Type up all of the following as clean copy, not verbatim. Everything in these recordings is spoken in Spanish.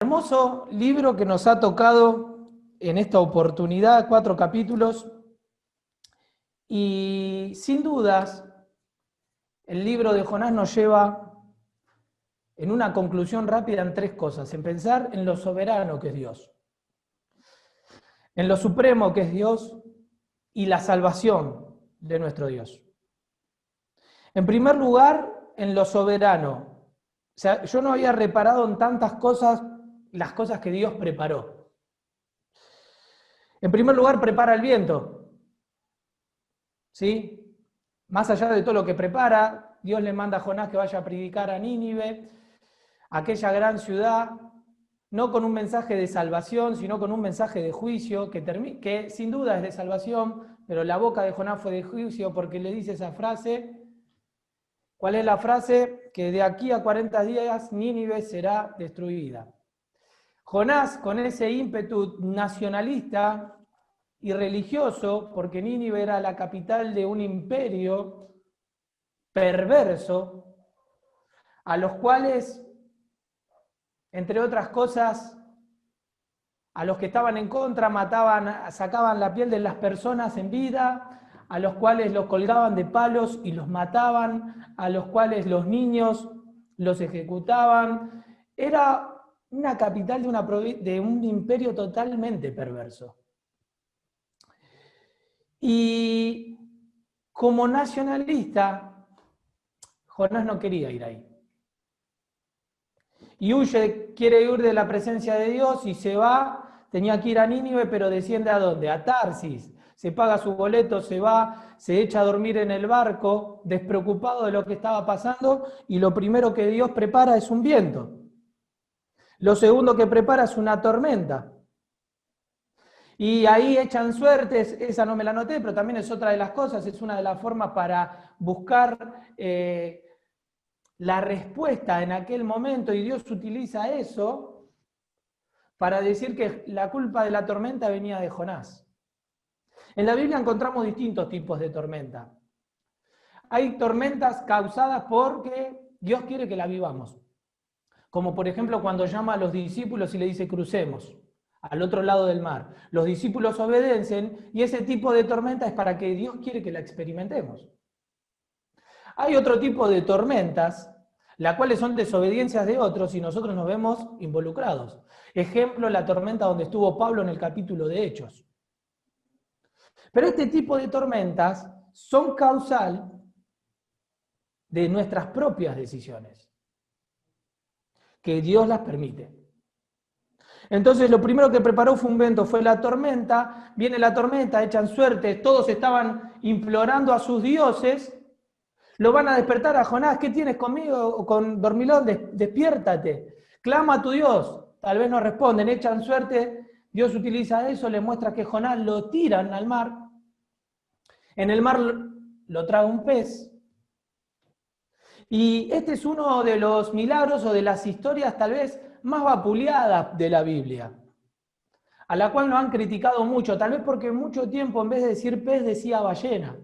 Hermoso libro que nos ha tocado en esta oportunidad, 4 capítulos. Y sin dudas, el libro de Jonás nos lleva en una conclusión rápida en 3 cosas. En pensar en lo soberano que es Dios, en lo supremo que es Dios y la salvación de nuestro Dios. En primer lugar, en lo soberano. O sea, yo no había reparado en tantas cosas, las cosas que Dios preparó. En primer lugar, prepara el viento. ¿Sí? Más allá de todo lo que prepara, Dios le manda a Jonás que vaya a predicar a Nínive, aquella gran ciudad, no con un mensaje de salvación, sino con un mensaje de juicio, que sin duda es de salvación, pero la boca de Jonás fue de juicio porque le dice esa frase. ¿Cuál es la frase? Que de aquí a 40 días Nínive será destruida. Jonás, con ese ímpetu nacionalista y religioso, porque Nínive era la capital de un imperio perverso, a los cuales, entre otras cosas, a los que estaban en contra mataban, sacaban la piel de las personas en vida, a los cuales los colgaban de palos y los mataban, a los cuales los niños los ejecutaban. Era una capital de un imperio totalmente perverso. Y como nacionalista, Jonás no quería ir ahí. Y huye, quiere huir de la presencia de Dios y se va, tenía que ir a Nínive, pero desciende ¿a dónde? A Tarsis. Se paga su boleto, se va, se echa a dormir en el barco, despreocupado de lo que estaba pasando, y lo primero que Dios prepara es un viento. Lo segundo que prepara es una tormenta. Y ahí echan suertes, esa no me la anoté, pero también es otra de las cosas, es una de las formas para buscar la respuesta en aquel momento, y Dios utiliza eso para decir que la culpa de la tormenta venía de Jonás. En la Biblia encontramos distintos tipos de tormenta. Hay tormentas causadas porque Dios quiere que la vivamos. Como por ejemplo cuando llama a los discípulos y le dice crucemos al otro lado del mar. Los discípulos obedecen y ese tipo de tormenta es para que Dios quiere que la experimentemos. Hay otro tipo de tormentas, las cuales son desobediencias de otros y nosotros nos vemos involucrados. Ejemplo, la tormenta donde estuvo Pablo en el capítulo de Hechos. Pero este tipo de tormentas son causal de nuestras propias decisiones, que Dios las permite. Entonces lo primero que preparó fue un viento, fue la tormenta, viene la tormenta, echan suerte, todos estaban implorando a sus dioses, lo van a despertar a Jonás, ¿qué tienes conmigo? Con dormilón, despiértate, clama a tu Dios, tal vez no responden, echan suerte, Dios utiliza eso, le muestra que Jonás lo tiran al mar, en el mar lo traga un pez, y este es uno de los milagros o de las historias tal vez más vapuleadas de la Biblia, a la cual nos han criticado mucho, tal vez porque mucho tiempo en vez de decir pez decía ballena.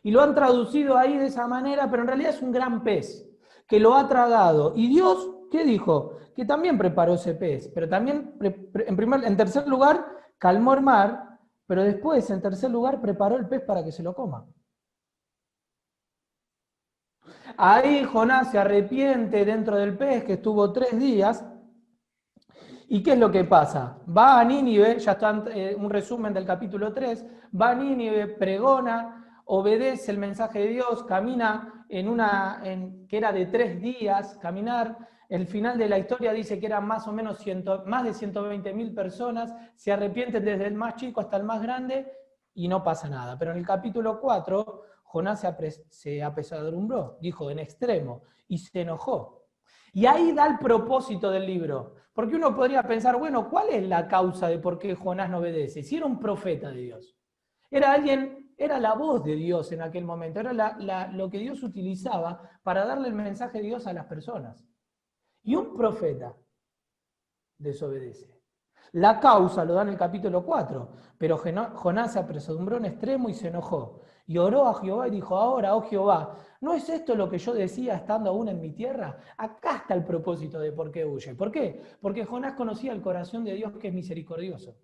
Y lo han traducido ahí de esa manera, pero en realidad es un gran pez que lo ha tragado. Y Dios, ¿qué dijo? Que también preparó ese pez, pero también, en tercer lugar, calmó el mar, pero después, en tercer lugar, preparó el pez para que se lo coma. Ahí Jonás se arrepiente dentro del pez, que estuvo 3 días. ¿Y qué es lo que pasa? Va a Nínive, ya está un resumen del capítulo 3, va a Nínive, pregona, obedece el mensaje de Dios, camina que era de 3 días, caminar. El final de la historia dice que eran más o menos más de 120.000 personas, se arrepienten desde el más chico hasta el más grande y no pasa nada. Pero en el capítulo 4, Jonás se apesadumbró, dijo en extremo, y se enojó. Y ahí da el propósito del libro. Porque uno podría pensar, bueno, ¿cuál es la causa de por qué Jonás no obedece? Si era un profeta de Dios. Era la voz de Dios en aquel momento, era lo que Dios utilizaba para darle el mensaje de Dios a las personas. Y un profeta desobedece. La causa lo da en el capítulo 4, pero Jonás se apesadumbró en extremo y se enojó. Y oró a Jehová y dijo, ahora, oh Jehová, ¿no es esto lo que yo decía estando aún en mi tierra? Acá está el propósito de por qué huye. ¿Por qué? Porque Jonás conocía el corazón de Dios que es misericordioso.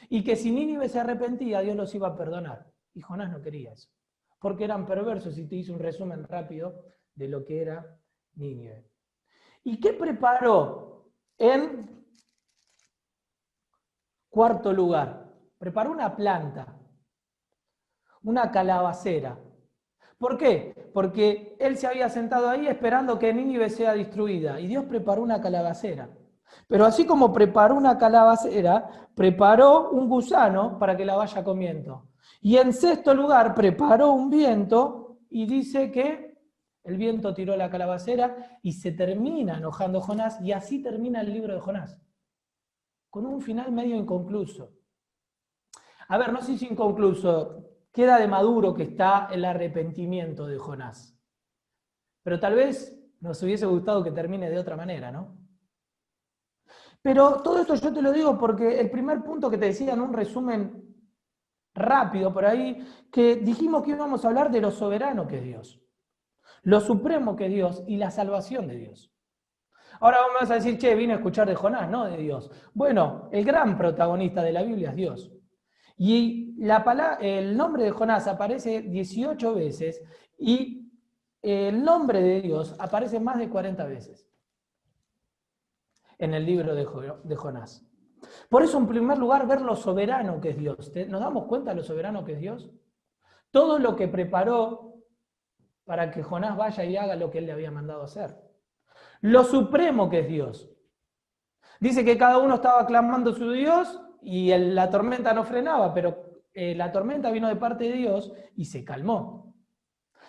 Y que si Nínive se arrepentía, Dios los iba a perdonar. Y Jonás no quería eso. Porque eran perversos, y te hice un resumen rápido de lo que era Nínive. ¿Y qué preparó en cuarto lugar? Preparó una planta, una calabacera. ¿Por qué? Porque él se había sentado ahí esperando que Nínive sea destruida. Y Dios preparó una calabacera. Pero así como preparó una calabacera, preparó un gusano para que la vaya comiendo. Y en sexto lugar, preparó un viento y dice que el viento tiró la calabacera y se termina enojando Jonás, y así termina el libro de Jonás, con un final medio inconcluso. A ver, no sé si inconcluso, queda de maduro que está el arrepentimiento de Jonás. Pero tal vez nos hubiese gustado que termine de otra manera, ¿no? Pero todo esto yo te lo digo porque el primer punto que te decía en un resumen rápido por ahí, que dijimos que íbamos a hablar de lo soberano que es Dios, lo supremo que es Dios y la salvación de Dios. Ahora vos me vas a decir, che, vine a escuchar de Jonás, no de Dios. Bueno, el gran protagonista de la Biblia es Dios. Y el nombre de Jonás aparece 18 veces y el nombre de Dios aparece más de 40 veces en el libro de Jonás. Por eso, en primer lugar, ver lo soberano que es Dios. ¿Nos damos cuenta de lo soberano que es Dios? Todo lo que preparó para que Jonás vaya y haga lo que él le había mandado hacer. Lo supremo que es Dios. Dice que cada uno estaba clamando a su Dios y la tormenta no frenaba, pero la tormenta vino de parte de Dios y se calmó.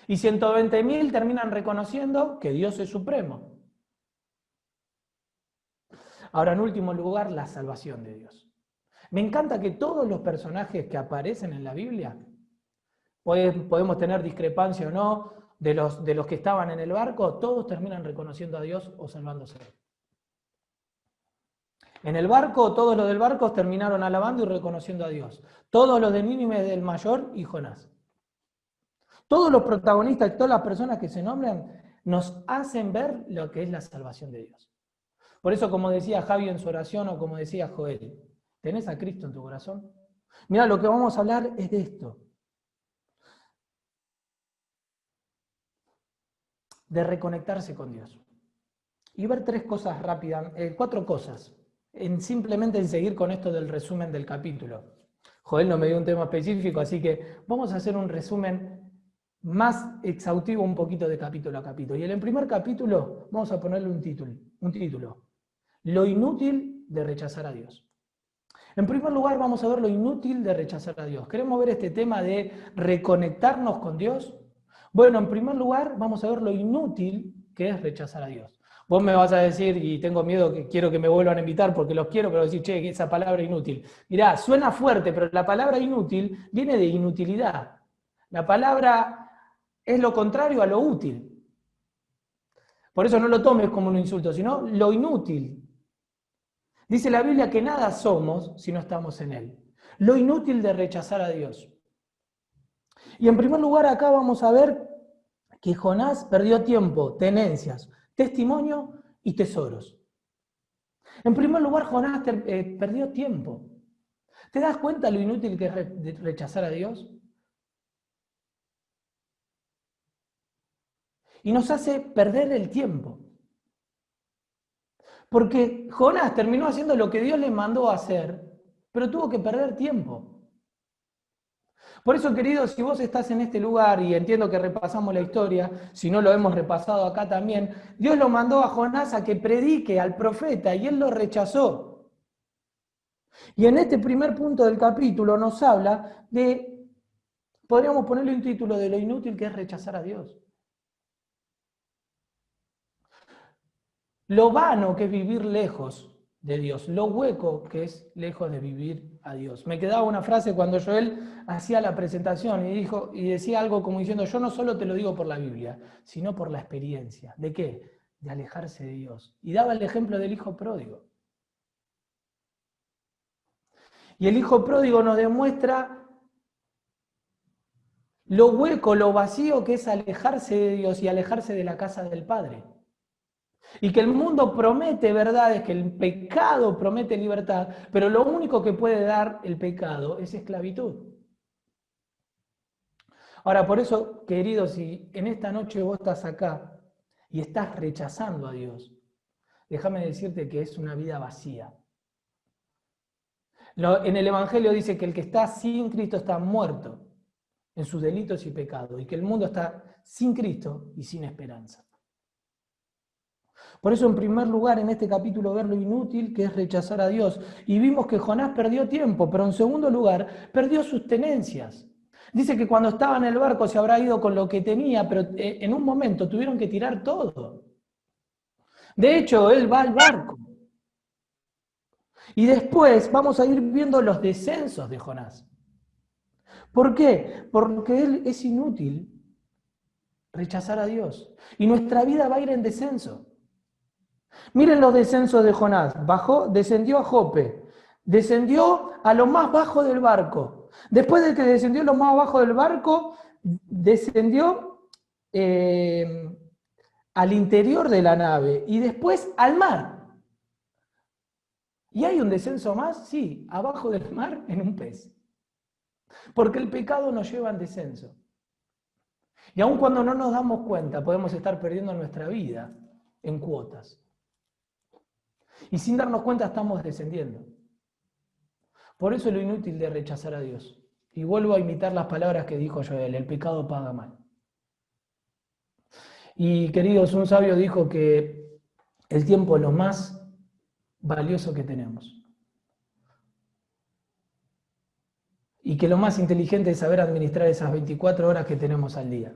Y 120.000 terminan reconociendo que Dios es supremo. Ahora, en último lugar, la salvación de Dios. Me encanta que todos los personajes que aparecen en la Biblia, podemos tener discrepancia o no, de los que estaban en el barco, todos terminan reconociendo a Dios o salvándose. En el barco, todos los del barco terminaron alabando y reconociendo a Dios. Todos los de Nínive, del mayor y Jonás. Todos los protagonistas, todas las personas que se nombran, nos hacen ver lo que es la salvación de Dios. Por eso, como decía Javi en su oración, o como decía Joel, ¿tenés a Cristo en tu corazón? Mira, lo que vamos a hablar es de esto. De reconectarse con Dios. Y ver tres cosas rápidas, cuatro cosas, simplemente en seguir con esto del resumen del capítulo. Joel no me dio un tema específico, así que vamos a hacer un resumen más exhaustivo un poquito de capítulo a capítulo. Y en el primer capítulo vamos a ponerle un título. Lo inútil de rechazar a Dios. En primer lugar vamos a ver lo inútil de rechazar a Dios. ¿Queremos ver este tema de reconectarnos con Dios? Bueno, en primer lugar vamos a ver lo inútil que es rechazar a Dios. Vos me vas a decir, y tengo miedo, que quiero que me vuelvan a invitar porque los quiero, pero decir, che, esa palabra inútil. Mirá, suena fuerte, pero la palabra inútil viene de inutilidad. La palabra es lo contrario a lo útil. Por eso no lo tomes como un insulto, sino lo inútil. Dice la Biblia que nada somos si no estamos en Él. Lo inútil de rechazar a Dios. Y en primer lugar acá vamos a ver que Jonás perdió tiempo, tenencias, testimonio y tesoros. En primer lugar, Jonás perdió tiempo. ¿Te das cuenta lo inútil que es rechazar a Dios? Y nos hace perder el tiempo. Porque Jonás terminó haciendo lo que Dios le mandó a hacer, pero tuvo que perder tiempo. Por eso, queridos, si vos estás en este lugar, y entiendo que repasamos la historia, si no lo hemos repasado acá también, Dios lo mandó a Jonás a que predique al profeta y él lo rechazó. Y en este primer punto del capítulo nos habla de, podríamos ponerle un título de lo inútil que es rechazar a Dios. Lo vano que es vivir lejos de Dios, lo hueco que es lejos de vivir a Dios. Me quedaba una frase cuando Joel hacía la presentación y decía algo como diciendo, yo no solo te lo digo por la Biblia, sino por la experiencia. ¿De qué? De alejarse de Dios. Y daba el ejemplo del hijo pródigo. Y el hijo pródigo nos demuestra lo hueco, lo vacío que es alejarse de Dios y alejarse de la casa del Padre. Y que el mundo promete verdades, que el pecado promete libertad, pero lo único que puede dar el pecado es esclavitud. Ahora, por eso, queridos, si en esta noche vos estás acá y estás rechazando a Dios, déjame decirte que es una vida vacía. En el Evangelio dice que el que está sin Cristo está muerto en sus delitos y pecados, y que el mundo está sin Cristo y sin esperanza. Por eso, en primer lugar, en este capítulo, ver lo inútil que es rechazar a Dios. Y vimos que Jonás perdió tiempo, pero en segundo lugar, perdió sus tenencias. Dice que cuando estaba en el barco se habrá ido con lo que tenía, pero en un momento tuvieron que tirar todo. De hecho, él va al barco. Y después vamos a ir viendo los descensos de Jonás. ¿Por qué? Porque él es inútil rechazar a Dios. Y nuestra vida va a ir en descenso. Miren los descensos de Jonás. Descendió a Jope, descendió a lo más bajo del barco. Después de que descendió a lo más bajo del barco, descendió al interior de la nave y después al mar. ¿Y hay un descenso más? Sí, abajo del mar en un pez. Porque el pecado nos lleva al descenso. Y aun cuando no nos damos cuenta, podemos estar perdiendo nuestra vida en cuotas. Y sin darnos cuenta estamos descendiendo. Por eso es lo inútil de rechazar a Dios. Y vuelvo a imitar las palabras que dijo Joel: el pecado paga mal. Y queridos, un sabio dijo que el tiempo es lo más valioso que tenemos. Y que lo más inteligente es saber administrar esas 24 horas que tenemos al día.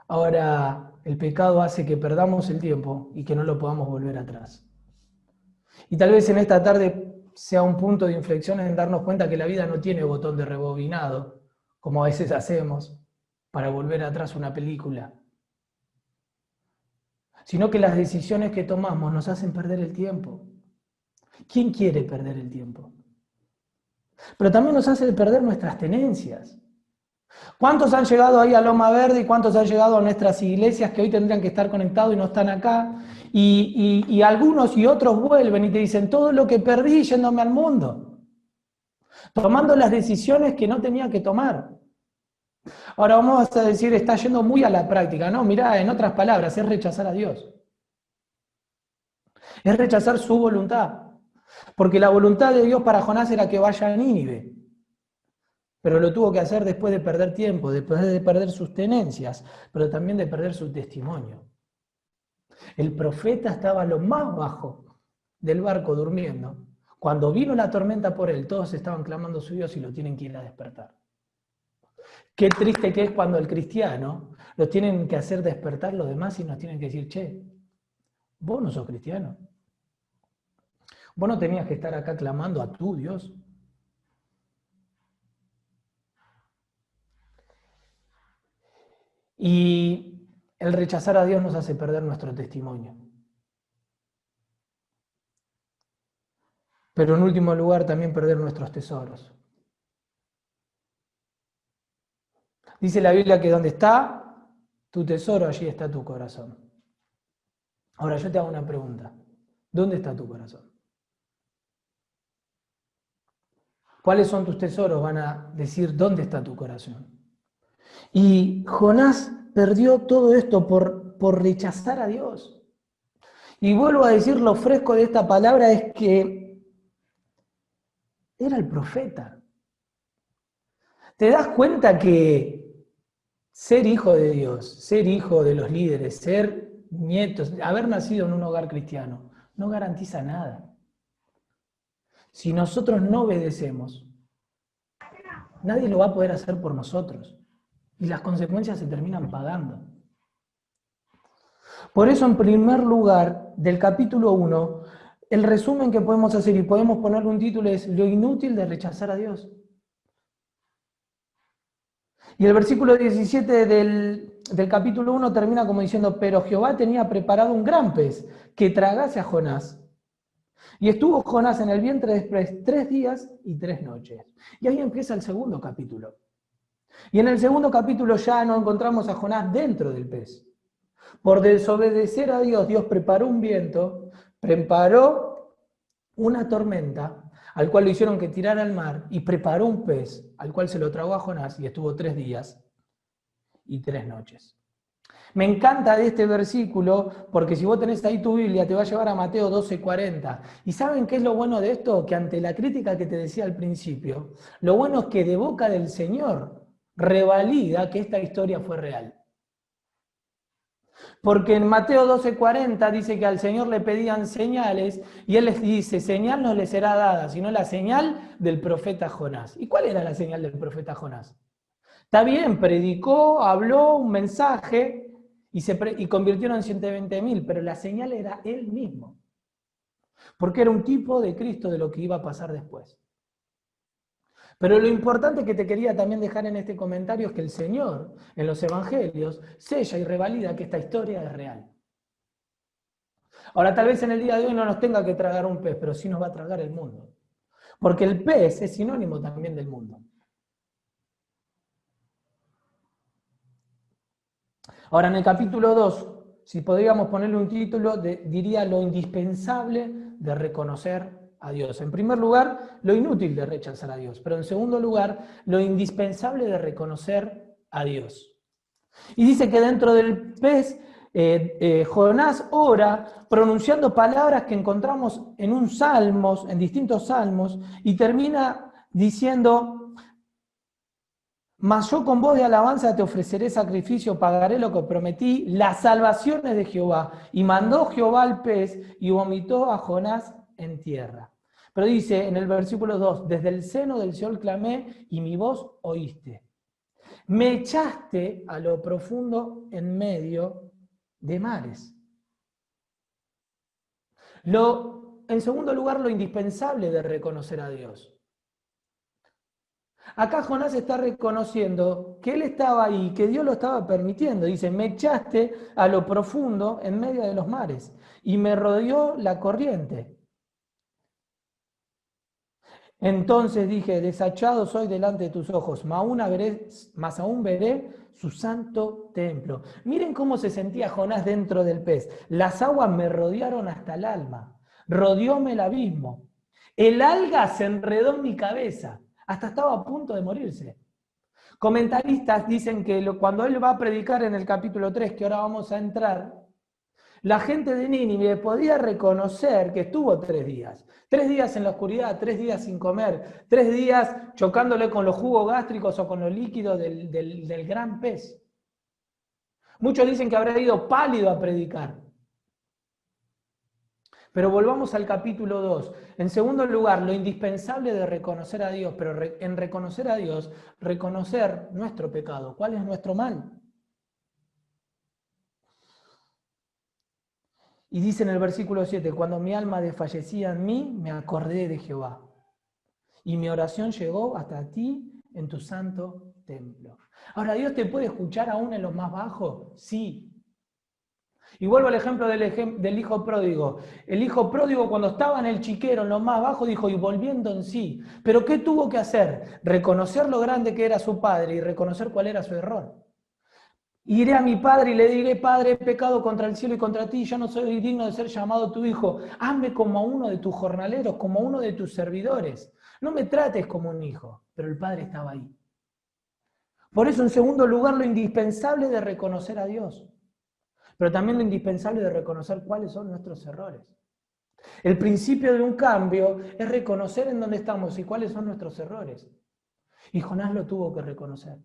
Ahora, el pecado hace que perdamos el tiempo y que no lo podamos volver atrás. Y tal vez en esta tarde sea un punto de inflexión en darnos cuenta que la vida no tiene botón de rebobinado, como a veces hacemos, para volver atrás una película. Sino que las decisiones que tomamos nos hacen perder el tiempo. ¿Quién quiere perder el tiempo? Pero también nos hace perder nuestras tenencias. ¿Cuántos han llegado ahí a Loma Verde y cuántos han llegado a nuestras iglesias que hoy tendrían que estar conectados y no están acá? Y algunos y otros vuelven y te dicen: todo lo que perdí yéndome al mundo, tomando las decisiones que no tenía que tomar. Ahora vamos a decir, está yendo muy a la práctica. No, mirá, en otras palabras, es rechazar a Dios. Es rechazar su voluntad. Porque la voluntad de Dios para Jonás era que vaya a Nínive. Pero lo tuvo que hacer después de perder tiempo, después de perder sus tenencias, pero también de perder su testimonio. El profeta estaba a lo más bajo del barco durmiendo. Cuando vino la tormenta por él, todos estaban clamando a su Dios y lo tienen que ir a despertar. Qué triste que es cuando el cristiano lo tienen que hacer despertar los demás y nos tienen que decir: che, vos no sos cristiano. Vos no tenías que estar acá clamando a tu Dios. Y el rechazar a Dios nos hace perder nuestro testimonio. Pero en último lugar, también perder nuestros tesoros. Dice la Biblia que donde está tu tesoro, allí está tu corazón. Ahora yo te hago una pregunta. ¿Dónde está tu corazón? ¿Cuáles son tus tesoros? Van a decir dónde está tu corazón. Y Jonás perdió todo esto por rechazar a Dios. Y vuelvo a decir, lo fresco de esta palabra es que era el profeta. ¿Te das cuenta que ser hijo de Dios, ser hijo de los líderes, ser nietos, haber nacido en un hogar cristiano, no garantiza nada? Si nosotros no obedecemos, nadie lo va a poder hacer por nosotros. Y las consecuencias se terminan pagando. Por eso, en primer lugar, del capítulo 1, el resumen que podemos hacer y podemos ponerle un título es: lo inútil de rechazar a Dios. Y el versículo 17 del capítulo 1 termina como diciendo: pero Jehová tenía preparado un gran pez que tragase a Jonás. Y estuvo Jonás en el vientre después 3 días y 3 noches. Y ahí empieza el segundo capítulo. Y en el segundo capítulo ya no encontramos a Jonás dentro del pez. Por desobedecer a Dios, Dios preparó un viento, preparó una tormenta, al cual lo hicieron que tirara al mar, y preparó un pez, al cual se lo tragó a Jonás, y estuvo 3 días y 3 noches. Me encanta de este versículo, porque si vos tenés ahí tu Biblia, te va a llevar a Mateo 12:40. ¿Y saben qué es lo bueno de esto? Que ante la crítica que te decía al principio, lo bueno es que de boca del Señor revalida que esta historia fue real. Porque en Mateo 12:40 dice que al Señor le pedían señales y Él les dice, señal no les será dada, sino la señal del profeta Jonás. ¿Y cuál era la señal del profeta Jonás? Está bien, predicó, habló un mensaje y convirtieron en 120.000, pero la señal era Él mismo. Porque era un tipo de Cristo de lo que iba a pasar después. Pero lo importante que te quería también dejar en este comentario es que el Señor, en los evangelios, sella y revalida que esta historia es real. Ahora, tal vez en el día de hoy no nos tenga que tragar un pez, pero sí nos va a tragar el mundo. Porque el pez es sinónimo también del mundo. Ahora, en el capítulo 2, si podríamos ponerle un título, diría lo indispensable de reconocer a Dios. En primer lugar, lo inútil de rechazar a Dios, pero en segundo lugar, lo indispensable de reconocer a Dios. Y dice que dentro del pez, Jonás ora pronunciando palabras que encontramos en distintos salmos, y termina diciendo, mas yo con voz de alabanza te ofreceré sacrificio, pagaré lo que prometí, las salvaciones de Jehová. Y mandó Jehová al pez y vomitó a Jonás en tierra. Pero dice en el versículo 2, desde el seno del Seol clamé y mi voz oíste. Me echaste a lo profundo en medio de mares. En segundo lugar, lo indispensable de reconocer a Dios. Acá Jonás está reconociendo que él estaba ahí, que Dios lo estaba permitiendo. Dice, me echaste a lo profundo en medio de los mares y me rodeó la corriente. Entonces dije, desechado soy delante de tus ojos, mas aún veré su santo templo. Miren cómo se sentía Jonás dentro del pez. Las aguas me rodearon hasta el alma, rodeóme el abismo. El alga se enredó en mi cabeza, hasta estaba a punto de morirse. Comentaristas dicen que cuando él va a predicar en el capítulo 3, que ahora vamos a entrar, la gente de Nínive podía reconocer que estuvo 3 días. 3 días en la oscuridad, 3 días sin comer, 3 días chocándole con los jugos gástricos o con los líquidos del gran pez. Muchos dicen que habrá ido pálido a predicar. Pero volvamos al capítulo 2. En segundo lugar, lo indispensable de reconocer a Dios, pero en reconocer a Dios, reconocer nuestro pecado. ¿Cuál es nuestro mal? Y dice en el versículo 7, cuando mi alma desfallecía en mí, me acordé de Jehová. Y mi oración llegó hasta ti en tu santo templo. Ahora, ¿Dios te puede escuchar aún en lo más bajo? Sí. Y vuelvo al ejemplo del hijo pródigo. El hijo pródigo cuando estaba en el chiquero, en lo más bajo, dijo, y volviendo en sí. ¿Pero qué tuvo que hacer? Reconocer lo grande que era su padre y reconocer cuál era su error. Iré a mi padre y le diré, Padre, he pecado contra el cielo y contra ti, ya no soy digno de ser llamado tu hijo. Hazme como a uno de tus jornaleros, como a uno de tus servidores. No me trates como un hijo. Pero el padre estaba ahí. Por eso, en segundo lugar, lo indispensable de reconocer a Dios. Pero también lo indispensable de reconocer cuáles son nuestros errores. El principio de un cambio es reconocer en dónde estamos y cuáles son nuestros errores. Y Jonás lo tuvo que reconocer.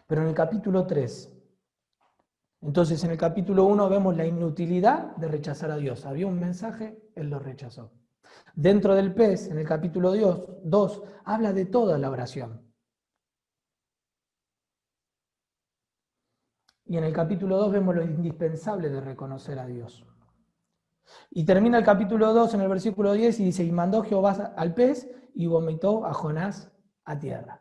Pero en el capítulo 3, entonces en el capítulo 1 vemos la inutilidad de rechazar a Dios. Había un mensaje, él lo rechazó. Dentro del pez, en el capítulo 2, habla de toda la oración. Y en el capítulo 2 vemos lo indispensable de reconocer a Dios. Y termina el capítulo 2 en el versículo 10 y dice, y mandó Jehová al pez y vomitó a Jonás a tierra.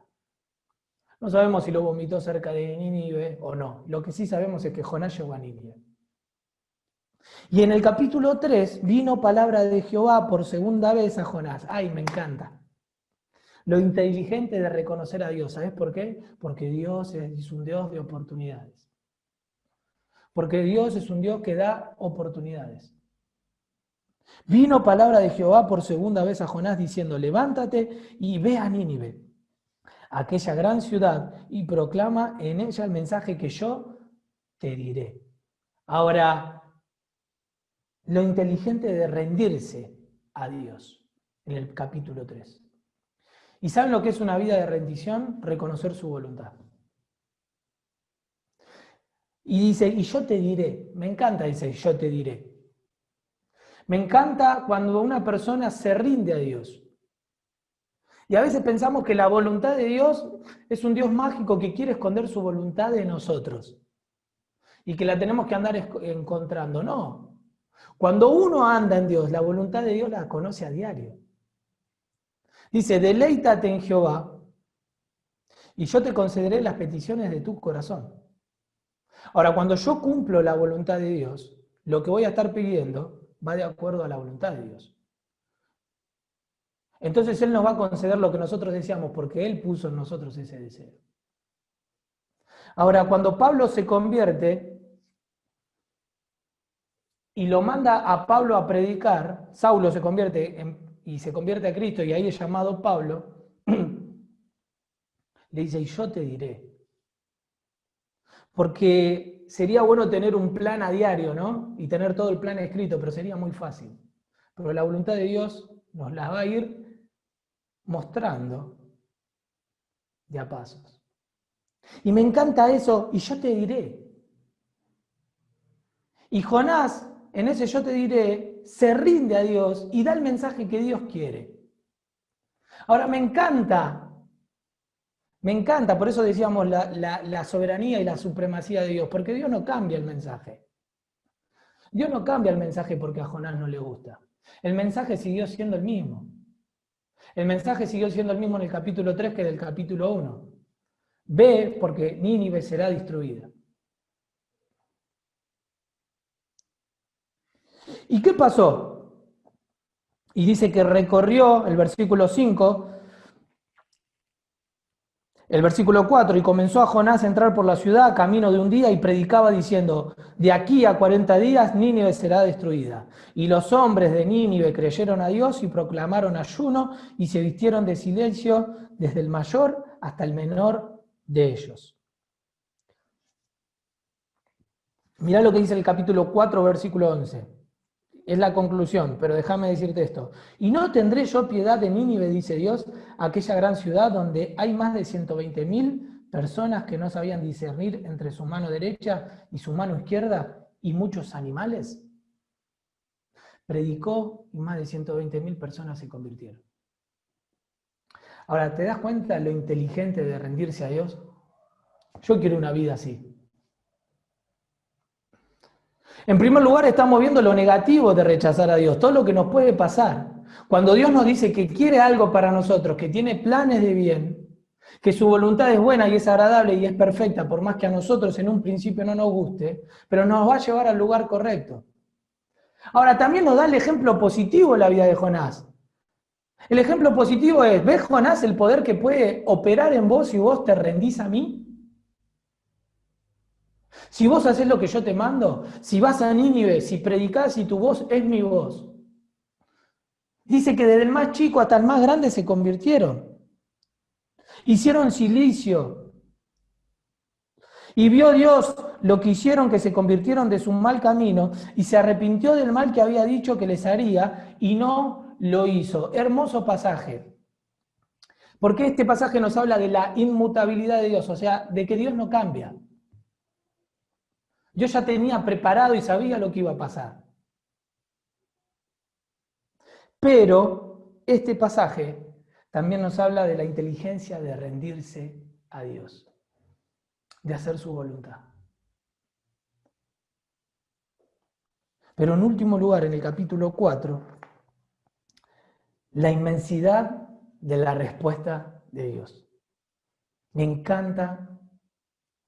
No sabemos si lo vomitó cerca de Nínive o no. Lo que sí sabemos es que Jonás llegó a Nínive. Y en el capítulo 3 vino palabra de Jehová por segunda vez a Jonás. ¡Ay, me encanta! lo inteligente de reconocer a Dios. ¿Sabes por qué? Porque Dios es un Dios de oportunidades. Porque Dios es un Dios que da oportunidades. Vino palabra de Jehová por segunda vez a Jonás diciendo, levántate y ve a Nínive, aquella gran ciudad, y proclama en ella el mensaje que yo te diré. Ahora, lo inteligente de rendirse a Dios, en el capítulo 3. ¿Y saben lo que es una vida de rendición? Reconocer su voluntad. Y dice, y yo te diré, me encanta, dice, yo te diré. Me encanta cuando una persona se rinde a Dios. Y a veces pensamos que la voluntad de Dios es un Dios mágico que quiere esconder su voluntad de nosotros. Y que la tenemos que andar encontrando. No. Cuando uno anda en Dios, la voluntad de Dios la conoce a diario. Dice, deleítate en Jehová y yo te concederé las peticiones de tu corazón. Ahora, cuando yo cumplo la voluntad de Dios, lo que voy a estar pidiendo va de acuerdo a la voluntad de Dios. Entonces Él nos va a conceder lo que nosotros deseamos, porque Él puso en nosotros ese deseo. Ahora, cuando Pablo se convierte y lo manda a Pablo a predicar, Saulo se convierte y se convierte a Cristo, y ahí es llamado Pablo, le dice, y yo te diré. Porque sería bueno tener un plan a diario, ¿no? Y tener todo el plan escrito, pero sería muy fácil. Pero la voluntad de Dios nos la va a ir mostrando de a pasos. Y me encanta eso, y yo te diré. Y Jonás, en ese yo te diré, se rinde a Dios y da el mensaje que Dios quiere. Ahora me encanta, por eso decíamos la soberanía y la supremacía de Dios, porque Dios no cambia el mensaje. Dios no cambia el mensaje porque a Jonás no le gusta. El mensaje siguió siendo el mismo. El mensaje siguió siendo el mismo en el capítulo 3 que en el capítulo 1. Ve porque Nínive será destruida. ¿Y qué pasó? Y dice que recorrió el versículo 5, el versículo 4, y comenzó a Jonás a entrar por la ciudad camino de un día y predicaba diciendo, de aquí a 40 días Nínive será destruida. Y los hombres de Nínive creyeron a Dios y proclamaron ayuno y se vistieron de silencio desde el mayor hasta el menor de ellos. Mirá lo que dice el capítulo 4, versículo 11. Es la conclusión, pero déjame decirte esto. Y no tendré yo piedad de Nínive, dice Dios, aquella gran ciudad donde hay más de 120.000 personas que no sabían discernir entre su mano derecha y su mano izquierda y muchos animales. Predicó y más de 120.000 personas se convirtieron. Ahora, ¿te das cuenta lo inteligente de rendirse a Dios? Yo quiero una vida así. En primer lugar, estamos viendo lo negativo de rechazar a Dios, todo lo que nos puede pasar. Cuando Dios nos dice que quiere algo para nosotros, que tiene planes de bien, que su voluntad es buena y es agradable y es perfecta, por más que a nosotros en un principio no nos guste, pero nos va a llevar al lugar correcto. Ahora, también nos da el ejemplo positivo en la vida de Jonás. El ejemplo positivo es, ¿ves, Jonás, el poder que puede operar en vos si vos te rendís a mí? Si vos haces lo que yo te mando, si vas a Nínive, si predicás y tu voz es mi voz. Dice que desde el más chico hasta el más grande se convirtieron. Hicieron silicio. Y vio Dios lo que hicieron, que se convirtieron de su mal camino y se arrepintió del mal que había dicho que les haría y no lo hizo. Hermoso pasaje. Porque este pasaje nos habla de la inmutabilidad de Dios, o sea, de que Dios no cambia. Yo ya tenía preparado y sabía lo que iba a pasar. Pero este pasaje también nos habla de la inteligencia de rendirse a Dios, de hacer su voluntad. Pero en último lugar, en el capítulo 4, la inmensidad de la respuesta de Dios. Me encanta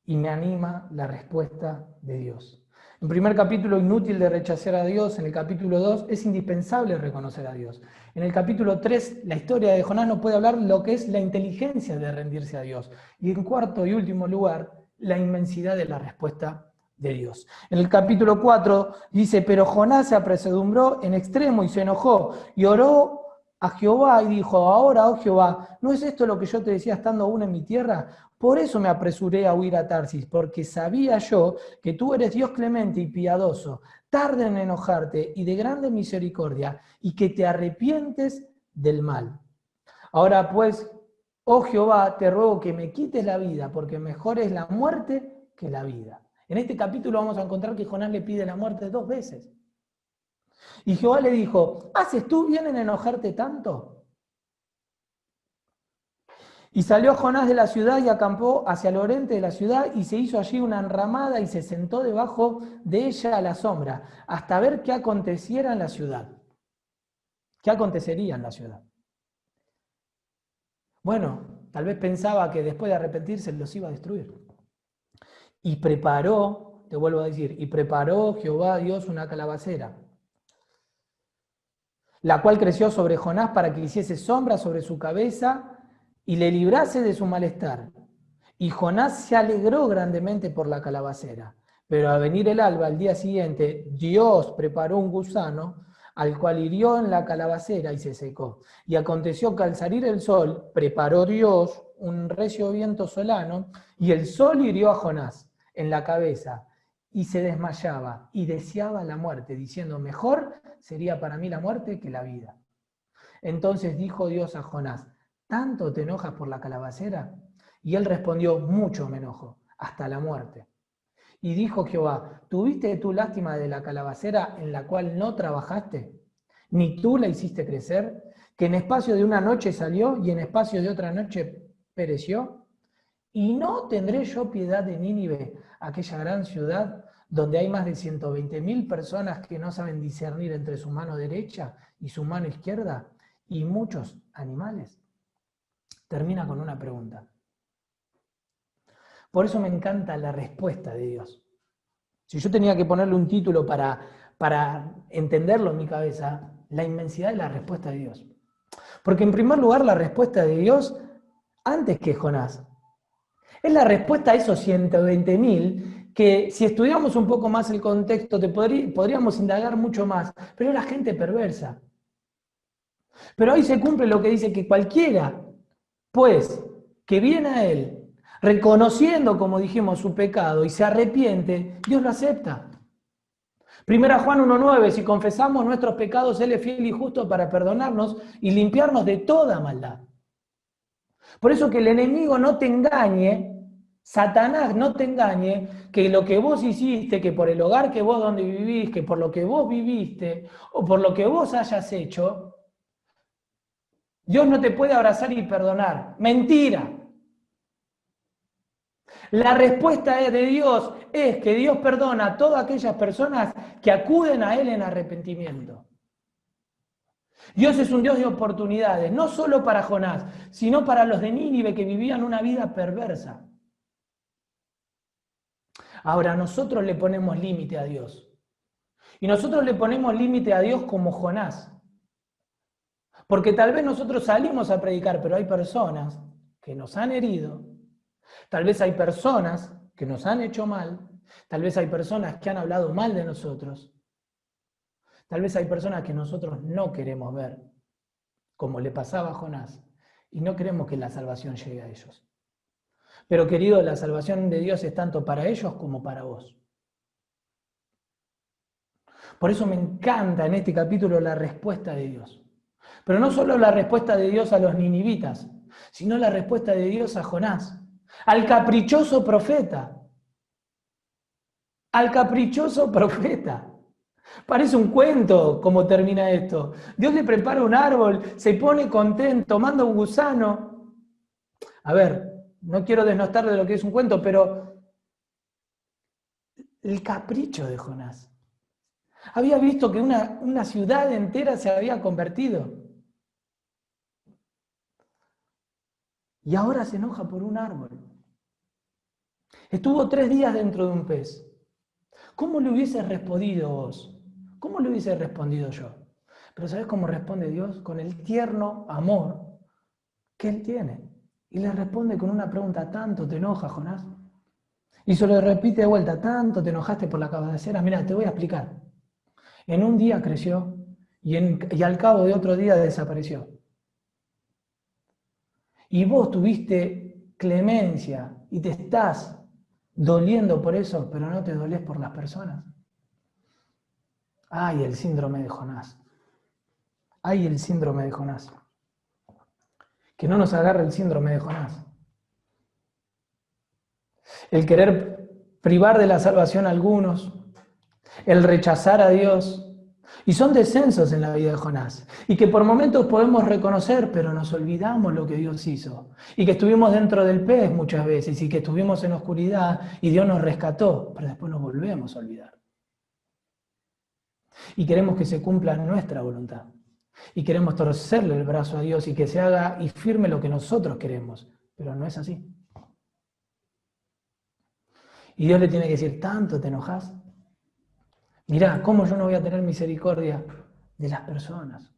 y me anima la respuesta de Dios. En primer capítulo, inútil de rechazar a Dios. En el capítulo 2, es indispensable reconocer a Dios. En el capítulo 3, la historia de Jonás nos puede hablar lo que es la inteligencia de rendirse a Dios. Y en cuarto y último lugar, la inmensidad de la respuesta de Dios. En el capítulo 4 dice, pero Jonás se apresuró en extremo y se enojó y oró a Jehová y dijo, ahora, oh Jehová, ¿no es esto lo que yo te decía estando aún en mi tierra? Por eso me apresuré a huir a Tarsis, porque sabía yo que tú eres Dios clemente y piadoso, tarde en enojarte y de grande misericordia, y que te arrepientes del mal. Ahora pues, oh Jehová, te ruego que me quites la vida, porque mejor es la muerte que la vida. En este capítulo vamos a encontrar que Jonás le pide la muerte 2 veces. Y Jehová le dijo, ¿haces tú bien en enojarte tanto? Y salió Jonás de la ciudad y acampó hacia el oriente de la ciudad y se hizo allí una enramada y se sentó debajo de ella a la sombra, hasta ver qué aconteciera en la ciudad. ¿Qué acontecería en la ciudad? Bueno, tal vez pensaba que después de arrepentirse los iba a destruir. Y preparó, te vuelvo a decir, y preparó Jehová Dios una calabacera, la cual creció sobre Jonás para que hiciese sombra sobre su cabeza y le librase de su malestar. Y Jonás se alegró grandemente por la calabacera. Pero al venir el alba, al día siguiente, Dios preparó un gusano, al cual hirió en la calabacera y se secó. Y aconteció que al salir el sol, preparó Dios un recio viento solano, y el sol hirió a Jonás en la cabeza, y se desmayaba, y deseaba la muerte, diciendo, mejor sería para mí la muerte que la vida. Entonces dijo Dios a Jonás, ¿tanto te enojas por la calabacera? Y él respondió, mucho me enojo, hasta la muerte. Y dijo Jehová, ¿tuviste tú lástima de la calabacera en la cual no trabajaste? ¿Ni tú la hiciste crecer? ¿Que en espacio de una noche salió y en espacio de otra noche pereció? ¿Y no tendré yo piedad de Nínive, aquella gran ciudad donde hay más de 120.000 personas que no saben discernir entre su mano derecha y su mano izquierda, y muchos animales? Termina con una pregunta. Por eso me encanta la respuesta de Dios. Si yo tenía que ponerle un título para entenderlo en mi cabeza, la inmensidad de la respuesta de Dios. Porque en primer lugar la respuesta de Dios, antes que Jonás, es la respuesta a esos 120.000 que si estudiamos un poco más el contexto podríamos indagar mucho más, pero es la gente perversa. Pero ahí se cumple lo que dice que cualquiera, pues, que viene a Él, reconociendo, como dijimos, su pecado y se arrepiente, Dios lo acepta. Primera Juan 1:9, si confesamos nuestros pecados, Él es fiel y justo para perdonarnos y limpiarnos de toda maldad. Por eso que el enemigo no te engañe, Satanás no te engañe, que lo que vos hiciste, que por el hogar que vos donde vivís, que por lo que vos viviste, o por lo que vos hayas hecho, Dios no te puede abrazar y perdonar. Mentira. La respuesta de Dios es que Dios perdona a todas aquellas personas que acuden a Él en arrepentimiento. Dios es un Dios de oportunidades, no solo para Jonás, sino para los de Nínive que vivían una vida perversa. Ahora, nosotros le ponemos límite a Dios. Y nosotros le ponemos límite a Dios como Jonás. Porque tal vez nosotros salimos a predicar, pero hay personas que nos han herido. Tal vez hay personas que nos han hecho mal. Tal vez hay personas que han hablado mal de nosotros. Tal vez hay personas que nosotros no queremos ver, como le pasaba a Jonás, y no queremos que la salvación llegue a ellos. Pero querido, la salvación de Dios es tanto para ellos como para vos. Por eso me encanta en este capítulo la respuesta de Dios. Pero no solo la respuesta de Dios a los ninivitas, sino la respuesta de Dios a Jonás, al caprichoso profeta. Al caprichoso profeta. Parece un cuento cómo termina esto. Dios le prepara un árbol, se pone contento, manda un gusano. A ver, no quiero desnostar de lo que es un cuento, pero el capricho de Jonás. Había visto que una ciudad entera se había convertido. Y ahora se enoja por un árbol. Estuvo 3 días dentro de un pez. ¿Cómo le hubieses respondido vos? ¿Cómo le hubiese respondido yo? Pero ¿sabes cómo responde Dios? Con el tierno amor que Él tiene. Y le responde con una pregunta: ¿tanto te enoja, Jonás? Y se lo repite de vuelta: ¿tanto te enojaste por la cabecera? Mira, te voy a explicar. En un día creció y al cabo de otro día desapareció. Y vos tuviste clemencia y te estás doliendo por eso, pero no te dolés por las personas. ¡Ay, el síndrome de Jonás! ¡Ay, el síndrome de Jonás! Que no nos agarre el síndrome de Jonás. El querer privar de la salvación a algunos, el rechazar a Dios. Y son descensos en la vida de Jonás. Y que por momentos podemos reconocer, pero nos olvidamos lo que Dios hizo. Y que estuvimos dentro del pez muchas veces, y que estuvimos en oscuridad, y Dios nos rescató, pero después nos volvemos a olvidar. Y queremos que se cumpla nuestra voluntad. Y queremos torcerle el brazo a Dios y que se haga y firme lo que nosotros queremos. Pero no es así. Y Dios le tiene que decir: ¿tanto te enojas? Mirá, ¿cómo yo no voy a tener misericordia de las personas?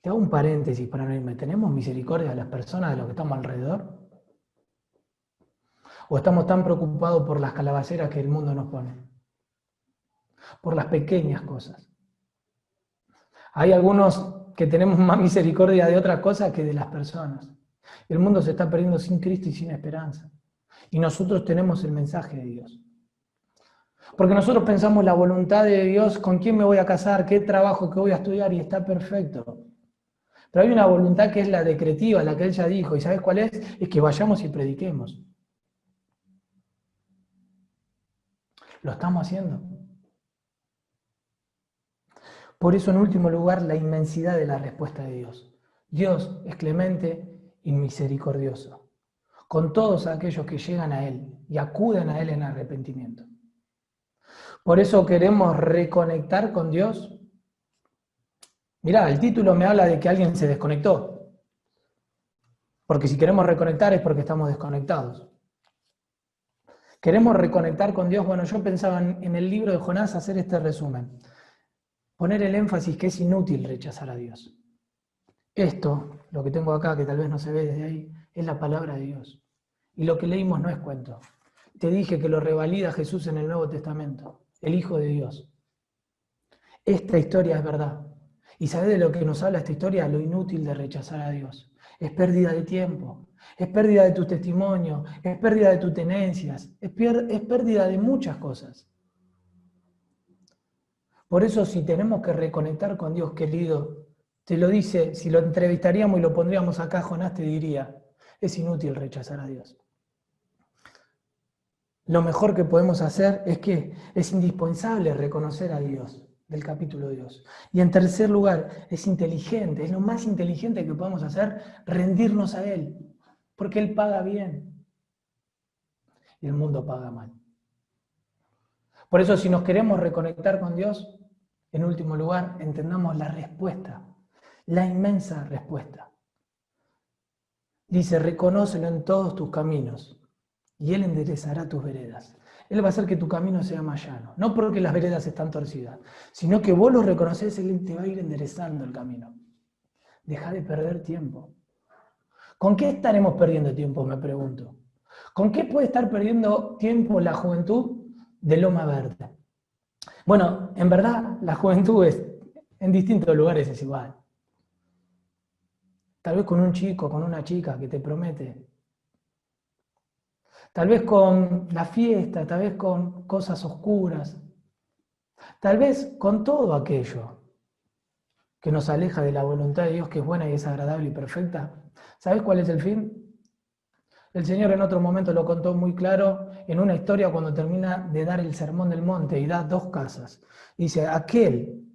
Te hago un paréntesis para no irme. ¿Tenemos misericordia de las personas, de los que estamos alrededor? ¿O estamos tan preocupados por las calabaceras que el mundo nos pone? Por las pequeñas cosas. Hay algunos que tenemos más misericordia de otras cosas que de las personas. El mundo se está perdiendo sin Cristo y sin esperanza. Y nosotros tenemos el mensaje de Dios. Porque nosotros pensamos la voluntad de Dios: ¿con quién me voy a casar? ¿Qué trabajo que voy a estudiar? Y está perfecto. Pero hay una voluntad que es la decretiva, la que Él ya dijo. ¿Y sabes cuál es? Es que vayamos y prediquemos. Lo estamos haciendo. Por eso, en último lugar, la inmensidad de la respuesta de Dios. Dios es clemente y misericordioso con todos aquellos que llegan a Él y acuden a Él en arrepentimiento. Por eso queremos reconectar con Dios. Mirá, el título me habla de que alguien se desconectó. Porque si queremos reconectar es porque estamos desconectados. Queremos reconectar con Dios. Bueno, yo pensaba en el libro de Jonás hacer este resumen. Poner el énfasis que es inútil rechazar a Dios. Esto, lo que tengo acá, que tal vez no se ve desde ahí, es la palabra de Dios. Y lo que leímos no es cuento. Te dije que lo revalida Jesús en el Nuevo Testamento, el Hijo de Dios. Esta historia es verdad. ¿Y sabés de lo que nos habla esta historia? Lo inútil de rechazar a Dios. Es pérdida de tiempo, es pérdida de tu testimonio, es pérdida de tus tenencias, es pérdida de muchas cosas. Por eso, si tenemos que reconectar con Dios, querido, te lo dice, si lo entrevistaríamos y lo pondríamos acá, Jonás te diría: es inútil rechazar a Dios. Lo mejor que podemos hacer es que es indispensable reconocer a Dios, del capítulo 2. Y en tercer lugar, es inteligente, es lo más inteligente que podemos hacer, rendirnos a Él, porque Él paga bien y el mundo paga mal. Por eso, si nos queremos reconectar con Dios, en último lugar, entendamos la respuesta, la inmensa respuesta. Dice: reconócelo en todos tus caminos y Él enderezará tus veredas. Él va a hacer que tu camino sea más llano. No porque las veredas están torcidas, sino que vos lo reconoces, Él te va a ir enderezando el camino. Deja de perder tiempo. ¿Con qué estaremos perdiendo tiempo, me pregunto? ¿Con qué puede estar perdiendo tiempo la juventud de Loma Verde? Bueno, en verdad, la juventud en distintos lugares es igual. Tal vez con un chico, con una chica que te promete. Tal vez con la fiesta, tal vez con cosas oscuras. Tal vez con todo aquello que nos aleja de la voluntad de Dios, que es buena y es agradable y perfecta. ¿Sabes cuál es el fin? El Señor en otro momento lo contó muy claro en una historia cuando termina de dar el sermón del monte y da 2 casas. Dice: aquel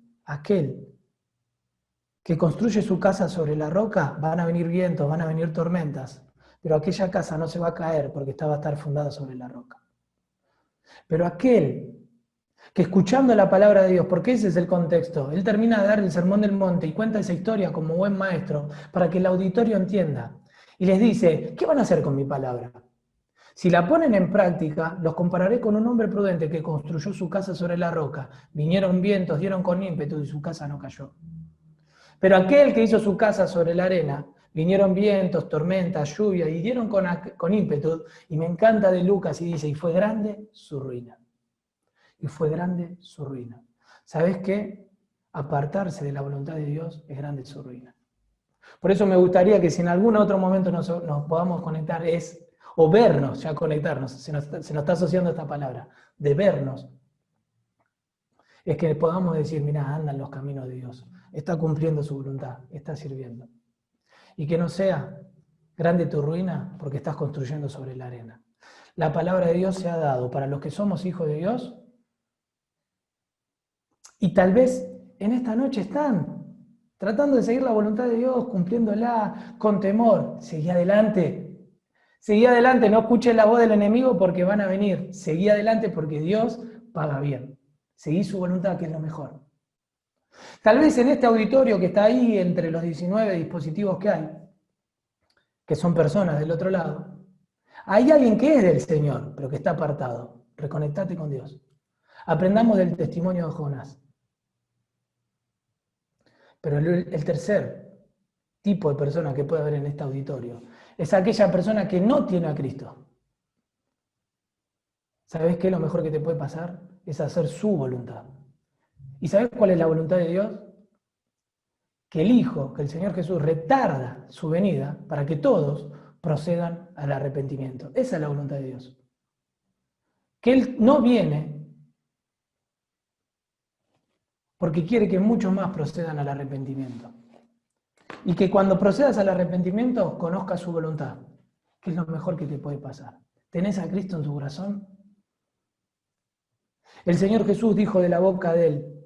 que construye su casa sobre la roca, van a venir vientos, van a venir tormentas, pero aquella casa no se va a caer porque va a estar fundada sobre la roca. Pero aquel que, escuchando la palabra de Dios, porque ese es el contexto, él termina de dar el sermón del monte y cuenta esa historia como buen maestro para que el auditorio entienda. Y les dice: ¿qué van a hacer con mi palabra? Si la ponen en práctica, los compararé con un hombre prudente que construyó su casa sobre la roca. Vinieron vientos, dieron con ímpetu y su casa no cayó. Pero aquel que hizo su casa sobre la arena, vinieron vientos, tormentas, lluvia y dieron con ímpetu. Y me encanta de Lucas y dice, y fue grande su ruina. Y fue grande su ruina. ¿Sabes qué? Apartarse de la voluntad de Dios es grande su ruina. Por eso me gustaría que si en algún otro momento nos podamos conectar o vernos, ya conectarnos, se nos está asociando esta palabra, de vernos, es que podamos decir, mirá, anda en los caminos de Dios, está cumpliendo su voluntad, está sirviendo. Y que no sea grande tu ruina porque estás construyendo sobre la arena. La palabra de Dios se ha dado para los que somos hijos de Dios y tal vez en esta noche están tratando de seguir la voluntad de Dios, cumpliéndola con temor. Seguí adelante. Seguí adelante, no escuches la voz del enemigo porque van a venir. Seguí adelante porque Dios paga bien. Seguí su voluntad, que es lo mejor. Tal vez en este auditorio que está ahí, entre los 19 dispositivos que hay, que son personas del otro lado, hay alguien que es del Señor, pero que está apartado. Reconectate con Dios. Aprendamos del testimonio de Jonás. Pero el tercer tipo de persona que puede haber en este auditorio es aquella persona que no tiene a Cristo. ¿Sabes qué? Lo mejor que te puede pasar es hacer su voluntad. ¿Y sabes cuál es la voluntad de Dios? Que el Hijo, que el Señor Jesús retarda su venida para que todos procedan al arrepentimiento. Esa es la voluntad de Dios. Que Él no viene porque quiere que muchos más procedan al arrepentimiento. Y que cuando procedas al arrepentimiento, conozcas su voluntad, que es lo mejor que te puede pasar. ¿Tenés a Cristo en tu corazón? El Señor Jesús dijo de la boca de Él,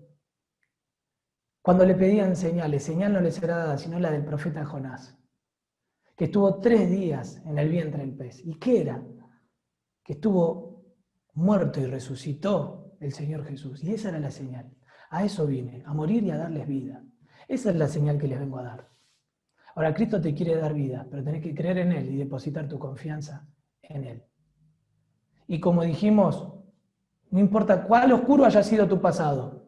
cuando le pedían señales, señal no le será dada, sino la del profeta Jonás, que estuvo 3 días en el vientre del pez. ¿Y qué era? Que estuvo muerto y resucitó el Señor Jesús. Y esa era la señal. A eso vine, a morir y a darles vida. Esa es la señal que les vengo a dar. Ahora, Cristo te quiere dar vida, pero tenés que creer en Él y depositar tu confianza en Él. Y como dijimos, no importa cuál oscuro haya sido tu pasado.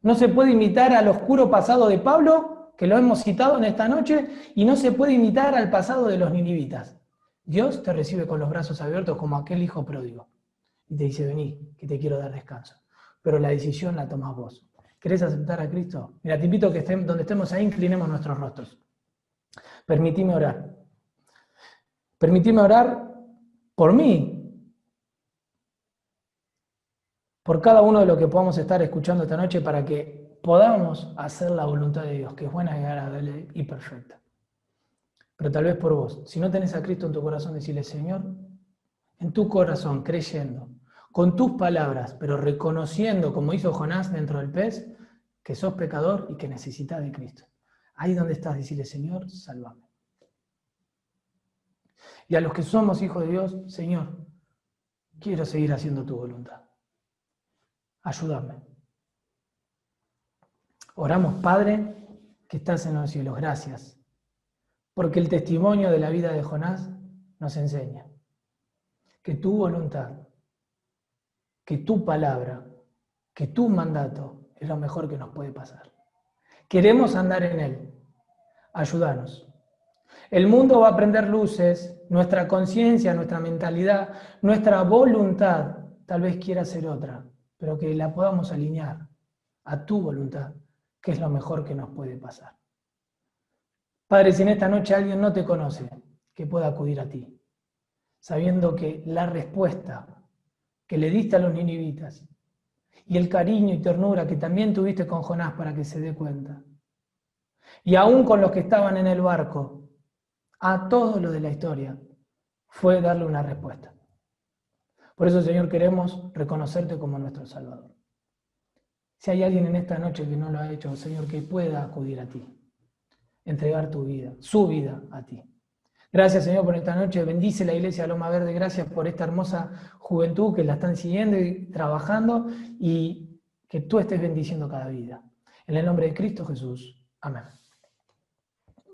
No se puede imitar al oscuro pasado de Pablo, que lo hemos citado en esta noche, y no se puede imitar al pasado de los ninivitas. Dios te recibe con los brazos abiertos como aquel hijo pródigo. Y te dice, vení, que te quiero dar descanso. Pero la decisión la tomás vos. ¿Querés aceptar a Cristo? Mira, te invito a que donde estemos ahí, inclinemos nuestros rostros. Permitime orar. Permitime orar por mí, por cada uno de los que podamos estar escuchando esta noche para que podamos hacer la voluntad de Dios, que es buena, agradable y perfecta. Pero tal vez por vos, si no tenés a Cristo en tu corazón, decirle, Señor, en tu corazón, creyendo, con tus palabras, pero reconociendo, como hizo Jonás dentro del pez, que sos pecador y que necesitas de Cristo. Ahí donde estás, decirle, Señor, sálvame. Y a los que somos hijos de Dios, Señor, quiero seguir haciendo tu voluntad. Ayúdame. Oramos, Padre, que estás en los cielos. Gracias. Porque el testimonio de la vida de Jonás nos enseña que tu voluntad, que tu palabra, que tu mandato es lo mejor que nos puede pasar. Queremos andar en él. Ayúdanos. El mundo va a prender luces, nuestra conciencia, nuestra mentalidad, nuestra voluntad tal vez quiera ser otra, pero que la podamos alinear a tu voluntad, que es lo mejor que nos puede pasar. Padre, si en esta noche alguien no te conoce, que pueda acudir a ti, sabiendo que la respuesta que le diste a los ninivitas y el cariño y ternura que también tuviste con Jonás para que se dé cuenta, y aún con los que estaban en el barco, a todo lo de la historia, fue darle una respuesta. Por eso, Señor, queremos reconocerte como nuestro Salvador. Si hay alguien en esta noche que no lo ha hecho, Señor, que pueda acudir a ti, entregar tu vida, su vida a ti. Gracias, Señor, por esta noche. Bendice la Iglesia Loma Verde. Gracias por esta hermosa juventud que la están siguiendo y trabajando, y que tú estés bendiciendo cada vida. En el nombre de Cristo Jesús. Amén.